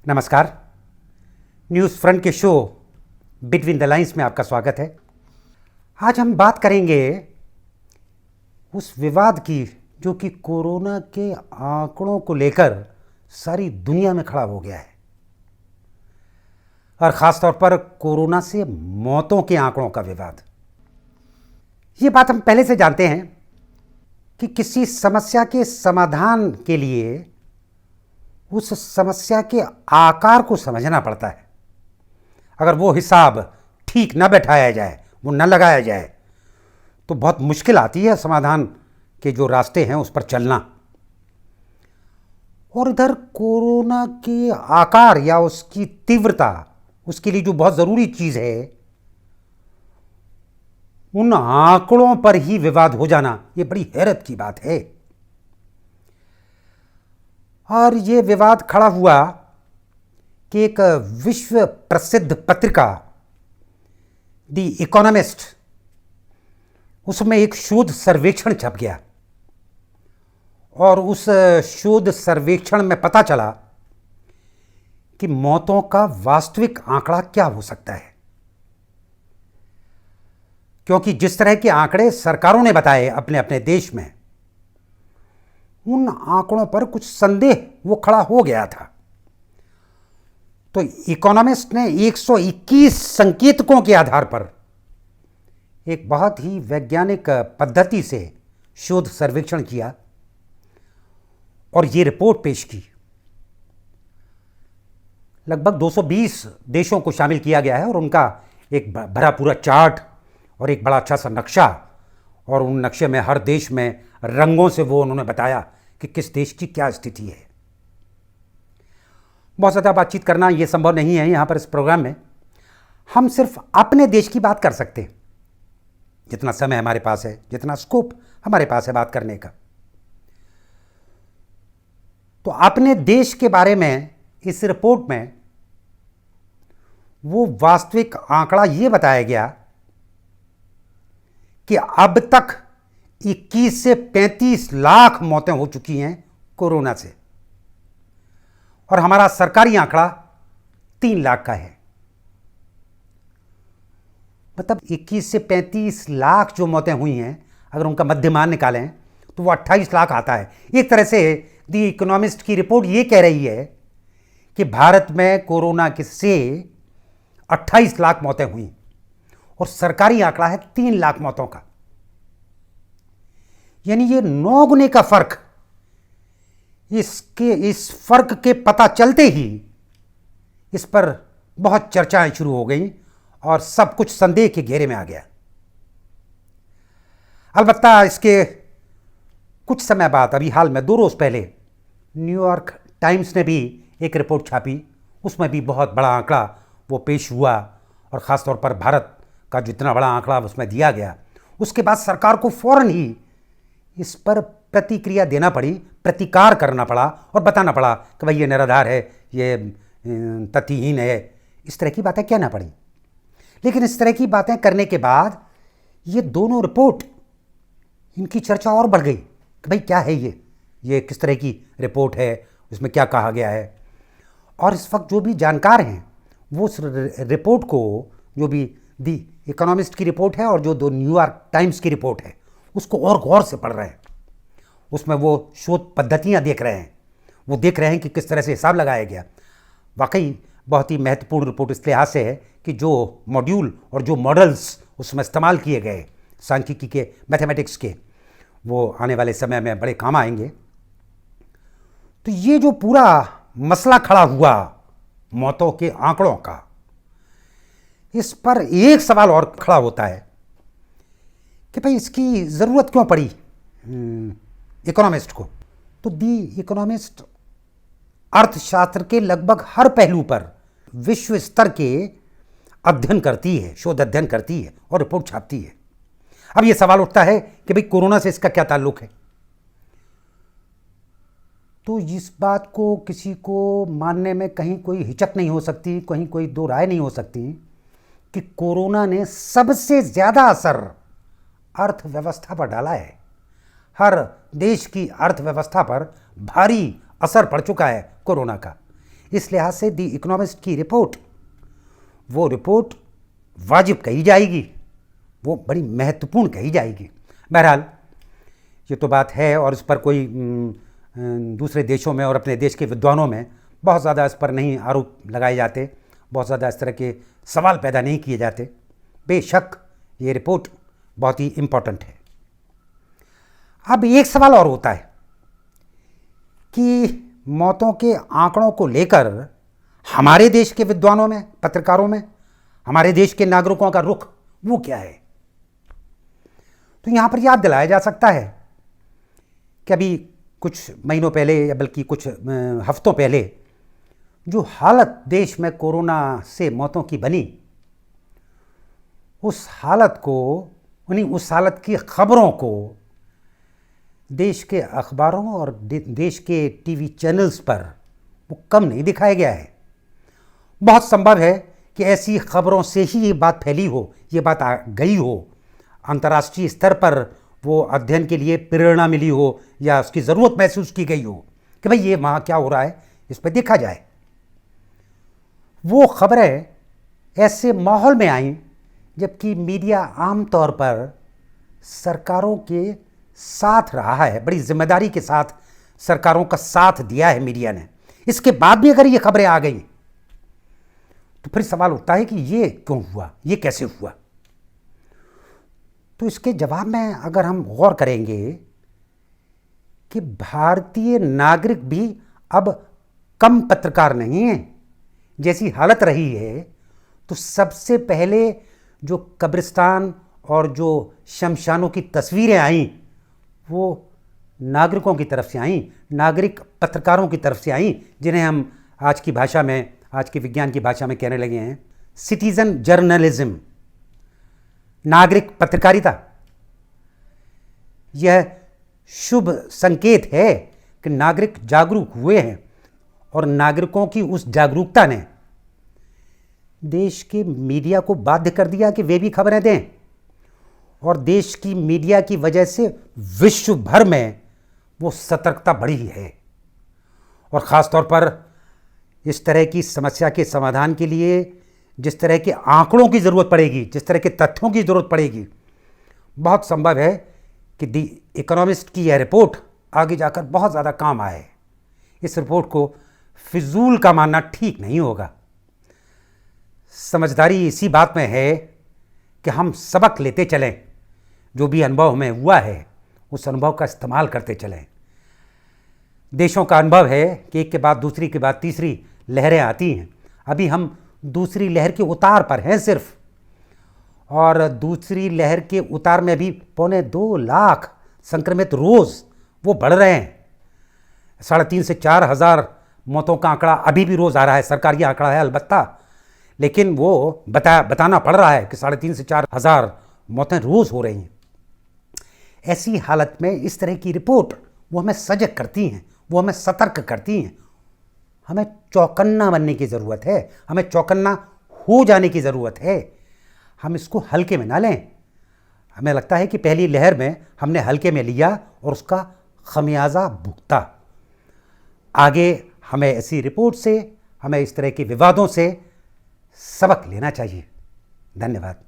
नमस्कार। News front के show between the lines में आपका स्वागत है। आज हम बात करेंगे उस विवाद की जो कि कोरोना के आंकड़ों को लेकर सारी दुनिया में खड़ा हो गया है, और ख़ास तौर पर कोरोना से मौतों के आंकड़ों का विवाद। ये बात हम पहले से जानते हैं कि किसी समस्या के समाधान के लिए उस समस्या के आकार को समझना पड़ता है। अगर वो हिसाब ठीक न बैठाया जाए, वो न लगाया जाए, तो बहुत मुश्किल आती है समाधान के जो रास्ते हैं उस पर चलना। और इधर कोरोना के आकार या उसकी तीव्रता, उसके लिए जो बहुत ज़रूरी चीज़ है, उन आंकड़ों पर ही विवाद हो जाना, ये बड़ी हैरत की बात है। और ये विवाद खड़ा हुआ कि एक विश्व प्रसिद्ध पत्रिका द इकोनॉमिस्ट, उसमें एक शोध सर्वेक्षण छप गया, और उस शोध सर्वेक्षण में पता चला कि मौतों का वास्तविक आंकड़ा क्या हो सकता है। क्योंकि जिस तरह के आंकड़े सरकारों ने बताए अपने अपने देश में, उन आंकड़ों पर कुछ संदेह वो खड़ा हो गया था। तो इकोनॉमिस्ट ने 121 संकेतकों के आधार पर एक बहुत ही वैज्ञानिक पद्धति से शोध सर्वेक्षण किया और ये रिपोर्ट पेश की। लगभग 220 देशों को शामिल किया गया है, और उनका एक भरा पूरा चार्ट और एक बड़ा अच्छा सा नक्शा, और उन नक्शे में हर देश में रंगों से वो उन्होंने बताया कि किस देश की क्या स्थिति है। बहुत ज़्यादा बातचीत करना ये संभव नहीं है यहाँ पर इस प्रोग्राम में। हम सिर्फ अपने देश की बात कर सकते हैं, जितना समय हमारे पास है, जितना स्कोप हमारे पास है बात करने का। तो अपने देश के बारे में इस रिपोर्ट में वो वास्तविक आंकड़ा ये बताया गया कि अब तक 21 से 35 लाख मौतें हो चुकी हैं कोरोना से, और हमारा सरकारी आंकड़ा 3 लाख का है। मतलब 21 से 35 लाख जो मौतें हुई हैं, अगर उनका मध्यमान निकालें तो वो 28 लाख आता है। एक तरह से द इकोनॉमिस्ट की रिपोर्ट ये कह रही है कि भारत में कोरोना से 28 लाख मौतें हुई, और सरकारी आंकड़ा है 3 लाख मौतों का। यानी ये 9 गुने का फर्क। इस फर्क के पता चलते ही इस पर बहुत चर्चाएं शुरू हो गई, और सब कुछ संदेह के घेरे में आ गया। अलबत्ता इसके कुछ समय बाद, अभी हाल में 2 रोज पहले, न्यूयॉर्क टाइम्स ने भी एक रिपोर्ट छापी। उसमें भी बहुत बड़ा आंकड़ा वो पेश हुआ, और ख़ासतौर पर भारत का जो इतना बड़ा आंकड़ा उसमें दिया गया, उसके बाद सरकार को फौरन ही इस पर प्रतिक्रिया देना पड़ी, प्रतिकार करना पड़ा, और बताना पड़ा कि भाई ये निराधार है, ये तथ्यहीन है। इस तरह की बातें कहना पड़ी। लेकिन इस तरह की बातें करने के बाद ये दोनों रिपोर्ट, इनकी चर्चा और बढ़ गई कि भाई क्या है ये किस तरह की रिपोर्ट है, इसमें क्या कहा गया है। और इस वक्त जो भी जानकार हैं वो उस रिपोर्ट को, जो भी दी इकोनॉमिस्ट की रिपोर्ट है और जो न्यूयॉर्क टाइम्स की रिपोर्ट है, उसको और गौर से पढ़ रहे हैं। उसमें वो शोध पद्धतियाँ देख रहे हैं, वो देख रहे हैं कि किस तरह से हिसाब लगाया गया। वाकई बहुत ही महत्वपूर्ण रिपोर्ट इस लिहाज से है कि जो मॉड्यूल और जो मॉडल्स उसमें इस्तेमाल किए गए सांख्यिकी के, मैथमेटिक्स के, वो आने वाले समय में बड़े काम आएंगे। तो ये जो पूरा मसला खड़ा हुआ मौतों के आंकड़ों का, इस पर एक सवाल और खड़ा होता है कि भाई इसकी ज़रूरत क्यों पड़ी इकोनॉमिस्ट को। तो दी इकोनॉमिस्ट अर्थशास्त्र के लगभग हर पहलू पर विश्व स्तर के अध्ययन करती है, शोध अध्ययन करती है और रिपोर्ट छापती है। अब यह सवाल उठता है कि भाई कोरोना से इसका क्या ताल्लुक है। तो इस बात को किसी को मानने में कहीं कोई हिचक नहीं हो सकती, कहीं कोई दो राय नहीं हो सकती कि कोरोना ने सबसे ज़्यादा असर अर्थव्यवस्था पर डाला है। हर देश की अर्थव्यवस्था पर भारी असर पड़ चुका है कोरोना का। इस लिहाज से दी इकोनॉमिस्ट की रिपोर्ट, वो रिपोर्ट वाजिब कही जाएगी, वो बड़ी महत्वपूर्ण कही जाएगी। बहरहाल ये तो बात है, और इस पर कोई दूसरे देशों में और अपने देश के विद्वानों में बहुत ज़्यादा इस पर नहीं आरोप लगाए जाते, बहुत ज़्यादा इस तरह के सवाल पैदा नहीं किए जाते। बेशक ये रिपोर्ट बहुत ही इम्पोर्टेंट है। अब एक सवाल और होता है कि मौतों के आंकड़ों को लेकर हमारे देश के विद्वानों में, पत्रकारों में, हमारे देश के नागरिकों का रुख वो क्या है। तो यहाँ पर याद दिलाया जा सकता है कि अभी कुछ महीनों पहले या बल्कि कुछ हफ्तों पहले जो हालत देश में कोरोना से मौतों की बनी, उस हालत की खबरों को देश के अखबारों और देश के टीवी चैनल्स पर वो कम नहीं दिखाया गया है। बहुत संभव है कि ऐसी खबरों से ही ये बात फैली हो, ये बात आ गई हो, अंतर्राष्ट्रीय स्तर पर वो अध्ययन के लिए प्रेरणा मिली हो या उसकी ज़रूरत महसूस की गई हो कि भाई ये वहाँ क्या हो रहा है, इस पर देखा जाए। वो खबरें ऐसे माहौल में आईं जबकि मीडिया आमतौर पर सरकारों के साथ रहा है, बड़ी जिम्मेदारी के साथ सरकारों का साथ दिया है मीडिया ने। इसके बाद भी अगर ये खबरें आ गई तो फिर सवाल उठता है कि ये क्यों हुआ, ये कैसे हुआ। तो इसके जवाब में अगर हम गौर करेंगे कि भारतीय नागरिक भी अब कम पत्रकार नहीं है। जैसी हालत रही है तो सबसे पहले जो कब्रिस्तान और जो शमशानों की तस्वीरें आईं वो नागरिकों की तरफ से आईं, नागरिक पत्रकारों की तरफ से आईं, जिन्हें हम आज की भाषा में, आज की विज्ञान की भाषा में कहने लगे हैं सिटीजन जर्नलिज्म, नागरिक पत्रकारिता। यह शुभ संकेत है कि नागरिक जागरूक हुए हैं और नागरिकों की उस जागरूकता ने देश के मीडिया को बाध्य कर दिया कि वे भी खबरें दें, और देश की मीडिया की वजह से विश्व भर में वो सतर्कता बढ़ी है। और ख़ास तौर पर इस तरह की समस्या के समाधान के लिए जिस तरह के आंकड़ों की ज़रूरत पड़ेगी, जिस तरह के तथ्यों की ज़रूरत पड़ेगी, बहुत संभव है कि दी इकोनॉमिस्ट की यह रिपोर्ट आगे जाकर बहुत ज़्यादा काम आए। इस रिपोर्ट को फिजूल का मानना ठीक नहीं होगा। समझदारी इसी बात में है कि हम सबक लेते चलें, जो भी अनुभव हमें हुआ है उस अनुभव का इस्तेमाल करते चलें। देशों का अनुभव है कि एक के बाद दूसरी के बाद तीसरी लहरें आती हैं। अभी हम दूसरी लहर के उतार पर हैं सिर्फ, और दूसरी लहर के उतार में भी 2.25 लाख संक्रमित रोज़ वो बढ़ रहे हैं। 3.5 से 4 हज़ार मौतों का आंकड़ा अभी भी रोज़ आ रहा है, सरकारी आंकड़ा है अलबत्ता, लेकिन वो बताना पड़ रहा है कि 3.5 से 4 हज़ार मौतें रोज़ हो रही हैं। ऐसी हालत में इस तरह की रिपोर्ट वो हमें सजग करती हैं, वो हमें सतर्क करती हैं। हमें चौकन्ना बनने की ज़रूरत है, हमें चौकन्ना हो जाने की ज़रूरत है। हम इसको हल्के में ना लें। हमें लगता है कि पहली लहर में हमने हल्के में लिया और उसका खमियाजा भुगता। आगे हमें ऐसी रिपोर्ट से, हमें इस तरह के विवादों से सबक लेना चाहिए। धन्यवाद।